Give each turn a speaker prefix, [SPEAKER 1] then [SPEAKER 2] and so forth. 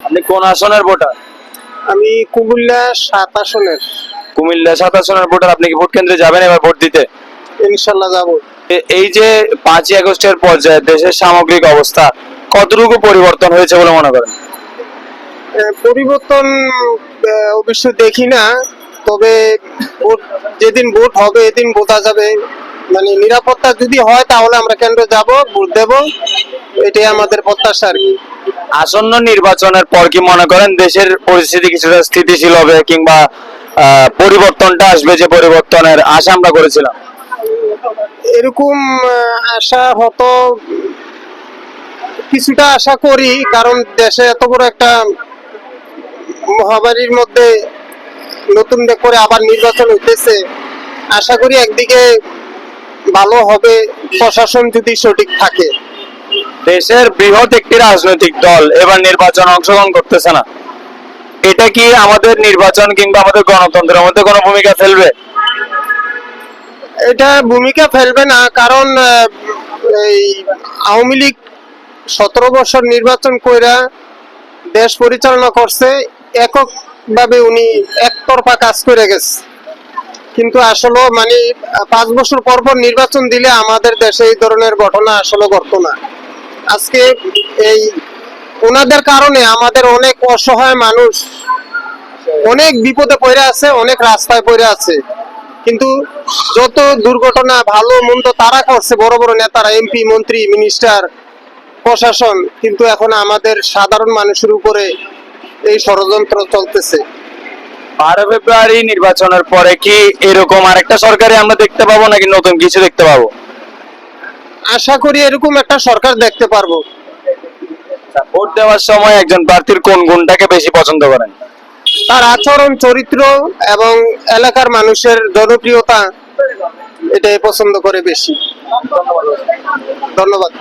[SPEAKER 1] আপনি কোন আসনের ভোটার?
[SPEAKER 2] আমি কুমিল্লা 7 আসনের।
[SPEAKER 1] কুমিল্লা 7 আসনের ভোটার। আপনি কি ভোট কেন্দ্রে যাবেন এবার ভোট দিতে?
[SPEAKER 2] ইনশাল্লাহ যাব।
[SPEAKER 1] এই যে 5ই আগস্টের পর্যায়ে দেশের সামগ্রিক অবস্থা কতটুকু পরিবর্তন হয়েছে বলে মনে করেন?
[SPEAKER 2] পরিবর্তন অবশ্য দেখি না, তবে যেদিন ভোট হবে এদিন বোঝা যাবে। মানে নিরাপত্তা যদি হয় তাহলে আমরা কেন্দ্রে যাব, ভোট দেব, এটাই আমাদের প্রত্যাশা আর কি।
[SPEAKER 1] আসন্ন নির্বাচনের পর কি মনে করেন দেশের পরিস্থিতি কিছুটা স্থিতিশীল হবে কিংবা পরিবর্তনটা আসবে, যে পরিবর্তনের আশা আমরা করেছিলাম?
[SPEAKER 2] এরকম আশা হতো, কিছুটা আশা করি, কারণ দেশে এত বড় একটা মহামারীর মধ্যে নতুন করে আবার নির্বাচন হইতেছে। আশা করি একদিকে ভালো হবে, প্রশাসন যদি সঠিক থাকে।
[SPEAKER 1] দেশের বৃহৎ একটি রাজনৈতিক দল এবার নির্বাচনে অংশগ্রহণ করতেছে না, এটা কি আমাদের নির্বাচন কিংবা আমাদের গণতন্ত্রের মধ্যে কোনো ভূমিকা ফেলবে?
[SPEAKER 2] এটা ভূমিকা ফেলবে না, কারণ এই আওয়ামী লীগ 17 বছর নির্বাচন কইরা দেশ পরিচালনা করছে, এককভাবে উনি একতরফা কাজ করে গেছে। কিন্তু আসলে মানে 5 বছর পর পর নির্বাচন দিলে আমাদের দেশে এই ধরনের ঘটনা আসলে ঘটতো না। আজকে এই ওনাদের কারণে আমাদের অনেক অসহায় মানুষ অনেক বিপদে পড়ে আছে, অনেক রাস্তায় পড়ে আছে। কিন্তু যত দুর্ঘটনা ভালো মন্দ তারা করছে, বড় বড় নেতারা, এমপি, মন্ত্রী, মিনিস্টার, প্রশাসন, কিন্তু এখন আমাদের সাধারণ মানুষের উপরে এই ষড়যন্ত্র চলতেছে।
[SPEAKER 1] 12 ফেব্রুয়ারি নির্বাচনের পরে কি এরকম আরেকটা সরকারি আমরা দেখতে পাবো নাকি নতুন কিছু দেখতে পাবো?
[SPEAKER 2] আশা করি এরকম একটা সরকার দেখতে পারবো।
[SPEAKER 1] ভোট দেওয়ার সময় একজন প্রার্থীর কোন গুণটাকে বেশি পছন্দ করেন?
[SPEAKER 2] তার আচরণ, চরিত্র এবং এলাকার মানুষের জনপ্রিয়তা, এটাই পছন্দ করে বেশি। ধন্যবাদ।